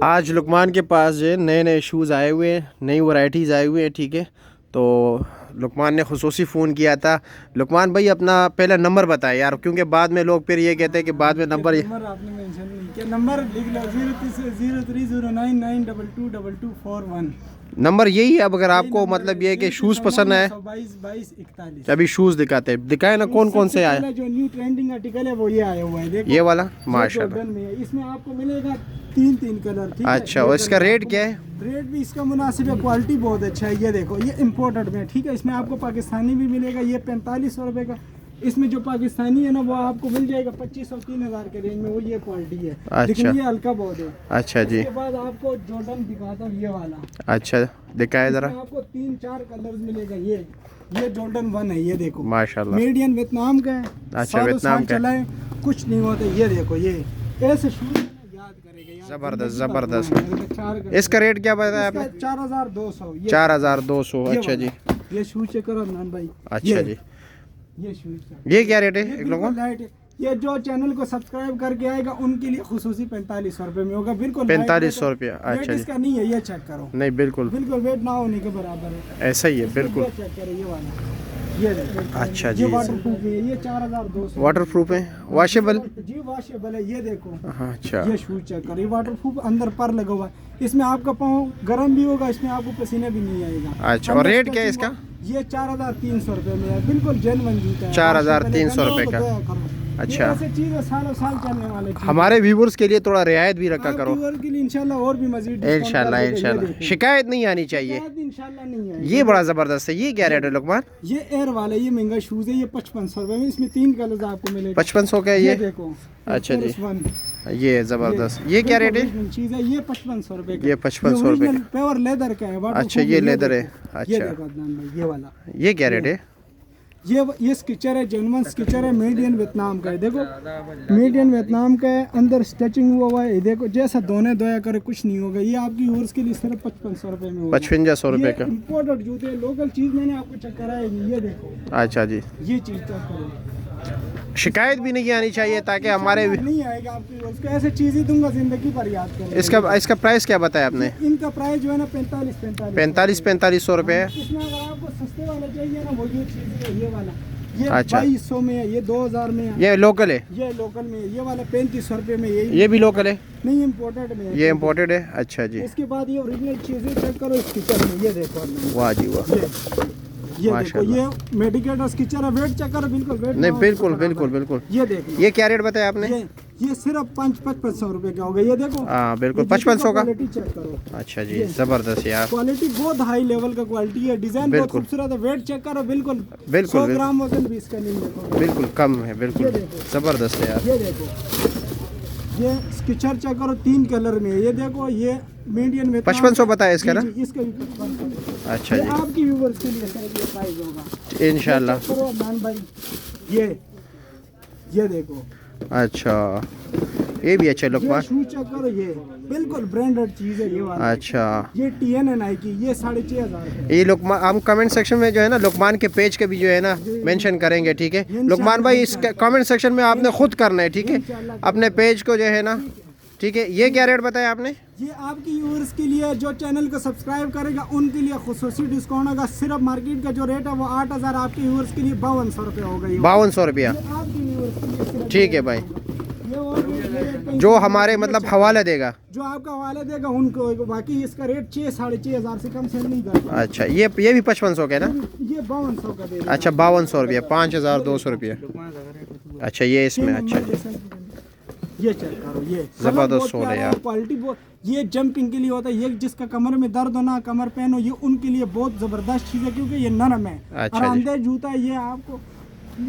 आज लुकमान के पास जो है नए नए शूज़ आए हुए हैं, नई वैरायटीज़ आए हुए हैं, ठीक है। तो लुकमान ने खुसूसी फ़ोन किया था। लुकमान भाई अपना पहला नंबर बताए यार, क्योंकि बाद में लोग फिर ये कहते हैं कि बाद में नंबर आपने मेंशन नहीं किया। नंबर लिख लो 0309922241। नंबर यही है। अब अगर आपको मतलब ये है कि शूज़ पसंद है, 2241। अभी शूज़ दिखाए ना कौन कौन से आए। जो न्यू ट्रेंडिंग आर्टिकल है वो ये आया हुआ है, देखो ये वाला माशाल्लाह। इसमें आपको मिलेगा तीन कलर, ठीक है। अच्छा, और इसका रेट क्या है? रेट भी इसका मुनासिब है, क्वालिटी बहुत अच्छा है। ये देखो ये इम्पोर्टेड में, ठीक है। इसमें आपको पाकिस्तानी भी मिलेगा, ये 4500 रुपये का। इसमें जो पाकिस्तानी है ना वो आपको मिल जाएगा 2500-3000 के रेंज में, वो ये क्वालिटी है। अच्छा, लेकिन ये हल्का बहुत है। अच्छा जी। उसके बाद आपको जॉर्डन दिखाता हूँ, ये वाला। अच्छा दिखाए ज़रा। आपको 3-4 कलर्स मिलेगा। ये जॉर्डन 1 है, ये देखो माशाल्लाह। मीडियम वियतनाम का है। अच्छा, वियतनाम का चला है, कुछ नहीं होता। ये देखो ये ऐसे शूज याद करेगा। ज़बरदस्त ज़बरदस्त। इसका रेट क्या बताया आपने? 4200। 4200। अच्छा जी। ये शूज चेक करो अदनान भाई। अच्छा जी। ये शूज ये क्या रेट है एक लोगों? ये जो चैनल को सब्सक्राइब करके आएगा उनके लिए खुसूसी 4500 रुपये में होगा। बिल्कुल 4500 रुपया। अच्छा जी। इसका नहीं है, ये चेक करो। नहीं बिल्कुल वेट ना होने के बराबर है, ऐसा ही है बिल्कुल। चेक करो ये वाला। ये देखो। अच्छा जी। ये वाटरप्रूफ है, ये 4200। वाटरप्रूफ है, वॉशेबल जी वॉशेबल है। ये देखो। अच्छा, ये शूज चेक करो, ये वाटरप्रूफ, अंदर पर लगा हुआ है। इसमें आपका पाँव गर्म भी होगा, इसमें आपको पसीना भी नहीं आएगा। अच्छा, और रेट क्या है इसका? ये 4300 रुपये में है, बिल्कुल जेन्युइन जूता है। 4300 रुपये का। अच्छा, ऐसे चीज़ है सालों साल चलने वाले चीज़। हमारे व्यूवर्स के लिए थोड़ा रियायत भी रखा करो के लिए इंशाल्लाह, और भी मजीद इंशाल्लाह। इंशाल्लाह शिकायत नहीं आनी चाहिए। इंशाल्लाह नहीं है। ये बड़ा ज़बरदस्त है। ये क्या रेट है लुकमान? ये एयर वाला, ये महंगा शूज है, ये 5500 रुपये में। इसमें 3 कलर आपको मिलेगा। 5500 का ये देखो। अच्छा जी, ये ज़बरदस्त। ये क्या रेट है? चीज़ है, ये 5500 रुपये। ये 5500 रुपये। प्योर लेदर का है। अच्छा, ये लेदर है। अच्छा, ये वाला। ये क्या रेट है? ये स्केचर है, जेन्युइन स्केचर है, मेड इन वियतनाम का है। देखो मेड इन वियतनाम का है, अंदर स्टिचिंग हुआ है। देखो जैसा धोया करे कुछ नहीं होगा। ये आपकी यूर्स के लिए सिर्फ 5500 रुपये में होगा। 5500 रुपये का। इम्पोर्टेड जूते, लोकल चीज़ मैंने आपको चेक कराया। ये देखो। अच्छा जी। ये चीज़ चेक करो, शिकायत भी नहीं आनी चाहिए ताकि हमारे नहीं आएगा आपकी यूर्स को। ऐसे चीज़ ही दूंगा जिंदगी पर याद करो। इसका प्राइस क्या बताया आपने? इनका प्राइस जो है ना 4500 रुपये है। इसमें अगर आपको सस्ते वाला चाहिए ना, वो ये चीज़ है, ये वाला। ये अच्छा। 2200 में है, ये 2000 में है। ये लोकल है? ये लोकल में है। ये वाला 3500 रुपये में। ये भी लोकल है? नहीं, इम्पोर्टेड में है। ये इम्पोर्टेड है। अच्छा जी। इसके बाद ये ओरिजिनल चीज़ें चेक करो इस किचन में। ये देखो, वाह जी वाह। ये देखो, ये मेडिकेटर किचन है। वेट चेक करो, बिल्कुल वेट नहीं बिल्कुल बिल्कुल बिल्कुल। ये देखो। ये क्या रेट बताया आपने? ये सिर्फ 5500 रुपये का होगा। ये देखो। हाँ बिल्कुल 5500 का। क्वालिटी चेक करो। अच्छा जी, जबरदस्त यार। क्वालिटी बहुत हाई लेवल का क्वालिटी है। डिजाइन बहुत खूबसूरत है। वेट चेक करो, बिल्कुल 100 ग्राम वजन भी इसका नहीं है, बिल्कुल कम है। बिल्कुल जबरदस्त है यार। ये देखो, ये स्केचर चेक करो, 3 कलर में है। ये देखो, ये मीडियम में 5500 बताया इसका ना? इसका भी 5500। अच्छा जी, आपकी व्यूवर्स के लिए सर ये प्राइस होगा इंशाल्लाह। करो मान भाई। ये देखो। अच्छा, ये भी अच्छा लुकमान। शूज चेक करो, ये बिल्कुल ब्रांडेड चीज़ है ये वाला। अच्छा, ये TN है नाइकी, ये 6500। ये लुकमान हम कमेंट सेक्शन में जो है ना लुकमान के पेज के भी जो है ना मेंशन करेंगे, ठीक है लुकमान भाई। इस कमेंट सेक्शन में आपने खुद करना है, ठीक है, अपने पेज को जो है ना, ठीक है। ये क्या रेट बताया आपने? ये आपकी व्यूअर्स के लिए, जो चैनल को सब्सक्राइब करेगा उनके लिए खुसूसी डिस्काउंट होगा। सिर्फ मार्केट का जो रेट है वो 8000, आपके व्यूअर्स के लिए 5200 रुपये होगा। 5200 रुपया, आपके व्यूअर्स के लिए ठीक है भाई। जो हमारे मतलब हवाला देगा, जो आपका हवाला देगा उनको, बाकी इसका रेट 6-6500 से कम सेल नहीं करता। अच्छा, ये भी 5500 का है ना? ये 5200 का दे। अच्छा 5200 रुपया, 5200 रुपया। अच्छा, ये इसमें अच्छा ये चेक करो, ये जबरदस्त सोल है यार। क्वालिटी बहुत। ये जंपिंग के लिए होता है। ये जिसका कमर में दर्द हो ना, कमर पेन हो, ये उनके लिए बहुत जबरदस्त चीज़ है, क्योंकि ये नरम है। अच्छा, आरामदेह जूता है ये आपको।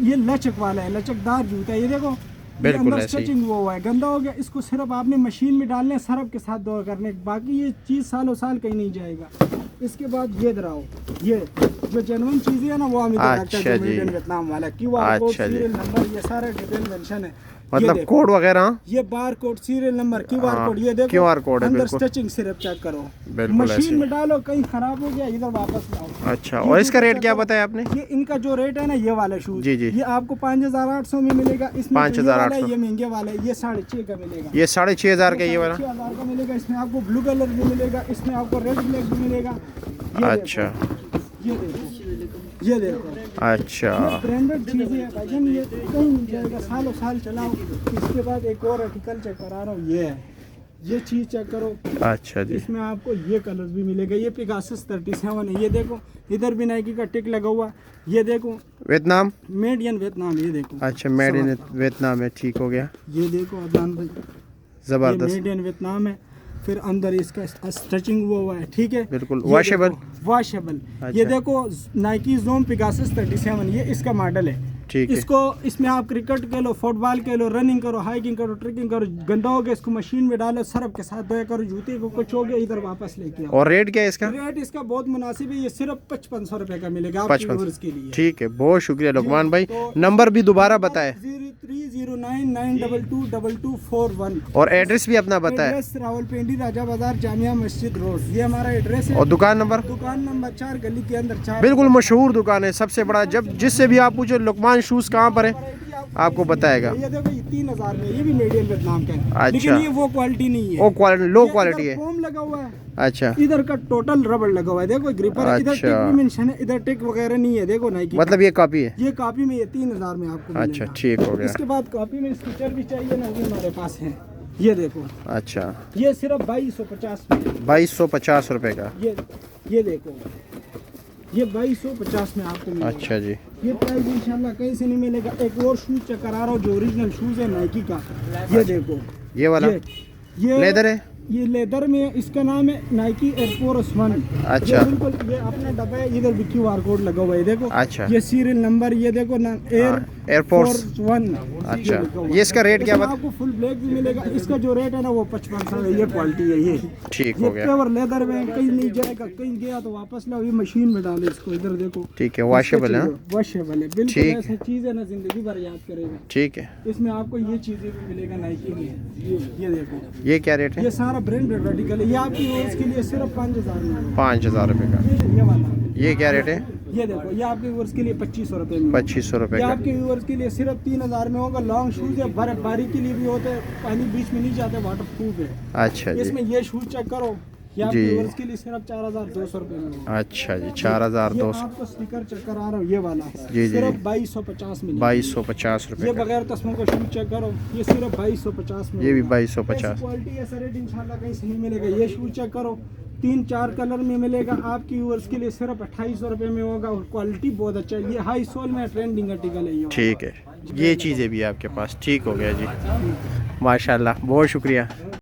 ये लचक वाला है, लचकदार जूता है। ये देखो, बिल्कुल ऐसे स्टिचिंग वो हुआ है, गंदा हो गया, इसको सिर्फ आपने मशीन में डालने, सरफ के साथ दो करने, बाकी ये चीज़ सालों साल कहीं नहीं जाएगा। इसके बाद ये दराओ, ये जो जेन्युइन चीज़ें है ना वो हमें अच्छा जी, वियतनाम वाला की वो आपको सीरियल नंबर, ये सारा डिटेल मेंशन है। मतलब देखो। कोड वगैरह, ये bar code, serial number, QR code, ये देखो QR कोड है, अंदर बिल्कुल। स्टिचिंग सिर्फ चेक करो, बिल्कुल ऐसे। मशीन में डालो, कहीं खराब हो गया इधर वापस लाओ। अच्छा, ये और इसका चीज़ रेट चेक क्या करो। बताया आपने? ये इनका जो रेट है ना, ये वाला शूज, जी जी, ये आपको 5800 में मिलेगा। इसमें 5800, ये महंगे वाला है, ये 6,500 का मिलेगा। ये 6500 का ये वाला। 6,500 का मिलेगा। इसमें आपको ब्लू कलर भी मिलेगा, इसमें आपको रेड ब्लैक भी मिलेगा। ये अच्छा देखो, ये देखो, ये देखो, अच्छा, ये ब्रांडेड चीज़ें हैं भाईजान, ये कहीं मिल जाएगा, सालों साल चलाओ। इसके बाद एक और आर्टिकल चेक करा रहा हूँ, ये है, ये चीज़ चेक करो। अच्छा जी, इसमें आपको ये कलर भी मिलेगा। ये पिगासस 37 है, ये देखो, इधर भी नाइकी का टिक लगा हुआ, ये देखो, वियतनाम। मेड इन वियतनाम, ये देखो। अच्छा, मेड इन वियतनाम है, ठीक हो गया, ये देखो अदनान भाई, ये ज़बरदस्त, मेड इन वियतनाम है। फिर अंदर इसका स्टिचिंग हुआ है, ठीक है, बिल्कुल ये वॉशेबल। देखो, वॉशेबल। अच्छा। ये देखो नाइकी जोम पिगासस 37, ये इसका मॉडल है। ठीक है, इसको, इसमें आप क्रिकेट के लो, फुटबॉल के लो, रनिंग करो, हाइकिंग करो, ट्रेकिंग करो, गंदा हो गया इसको मशीन में डालो, सर्फ के साथ धोया करो, जूते को कुछ हो गया इधर वापस लेके आओ। और रेट क्या है इसका? रेट इसका बहुत मुनासिब है, ये सिर्फ 5500 रुपए का मिलेगा आपके 5500 व्यूअर्स के लिए। ठीक है, बहुत शुक्रिया लुकमान भाई। तो नंबर भी दोबारा बताएं 0309922241 और एड्रेस भी अपना बताएं, एड्रेस रावलपिंडी राजा बाजार जामिया मस्जिद रोड, ये हमारा एड्रेस है। और दुकान नंबर? दुकान नंबर 4 गली के अंदर 4। बिल्कुल मशहूर दुकान है, सबसे बड़ा। जब जिससे भी आप पूछो लुकमान शूज़ कहाँ पर है, आपको बताएगा। ये देखो, ये 3000 में, ये भी मीडियम वियतनाम का है। अच्छा। लेकिन ये वो क्वालिटी नहीं है, वो क्वालिटी, लो ये क्वालिटी इधर है। फोम लगा हुआ है, अच्छा, इधर का टोटल रबड़ लगा हुआ है, देखो ग्रिपर है, इधर अच्छा। टिक भी मेंशन है, इधर टिक वगैरह नहीं है, देखो नाइकी मतलब ये कॉपी है। ये कॉपी में, ये 3000 में आपको अच्छा, मिलेगा। ठीक हो गया। इसके बाद कॉपी में स्टिकर भी चाहिए ना, वो हमारे पास है, ये देखो, अच्छा, ये सिर्फ 2250 में, 2250 रुपए का। ये देखो, ये 2250 में आपको मिलेगा। अच्छा जी, ये प्राइस इंशाल्लाह कहीं से नहीं मिलेगा। एक और शूज चेक करा रहा हूँ, जो ओरिजिनल शूज है नाइकी का, ये देखो, ये वाला ये लेदर है। ये लेदर में, इसका नाम है नाइकी एयरफोर्स 1। अच्छा। ये बिल्कुल, ये अपना डब्बा है, इधर भी QR कोड लगा हुआ है, देखो। अच्छा। ये सीरियल नंबर, ये देखो ना, एयरफोर्स 1। अच्छा, ये इसका रेट क्या आपको फुल ब्लैक भी मिलेगा। इसका जो रेट है ना, वो 5500 है, ये क्वालिटी है ये। ठीक ये हो गया, प्योर लेदर में, कहीं नहीं जाएगा, कहीं गया तो वापस लाओ, ये मशीन में डालो इसको, इधर देखो। ठीक है, वॉशेबल है। वॉशेबल है, बिल्कुल ठीक। ऐसी चीज है ना, जिंदगी भर याद करेगा। ठीक है, इसमें आपको ये चीजें भी मिलेगा नाइकी में, ये देखो, ये क्या रेट है? ये सारा ब्रांडेड आर्टिकल है। ये आपकी व्यूअर्स के लिए सिर्फ 5000 में। 5000 रुपए का। ये वाला, ये क्या रेट है? ये देखो, ये आपके व्यूअर्स के लिए 2500 रुपए में। 2500 रुपए ये का। आपके व्यूअर्स के लिए सिर्फ 3000 में होगा। लॉन्ग शूज है, बर्फबारी के लिए भी होते हैं, पानी बीच में नहीं जाते, वाटर प्रूफ है। अच्छा जी, इसमें ये शूज चेक करो, ये आपके जी। व्यूअर्स के लिए सिर्फ 4200 रुपए में होगा। अच्छा जी, ये 4200। आपको स्टिकर चेक करा रहा हूँ, ये वाला जी, जी। सिर्फ 2250 में। 2250 रुपए ये का। बगैर तस्मों का शूज चेक करो, ये सिर्फ 2250 में ये भी होगा। 2250। क्वालिटी ऐसा रेट इंशाल्लाह कहीं से नहीं मिलेगा। ये शूज चेक करो, 3-4 कलर में मिलेगा आपकी व्यूअर्स के लिए, सिर्फ 2800 रुपए में होगा, और क्वालिटी बहुत अच्छा है। ये हाई सोल में ट्रेंडिंग आर्टिकल है ये। ठीक है, ये चीज़ें भी आपके पास। ठीक हो गया जी, माशाल्लाह, बहुत शुक्रिया।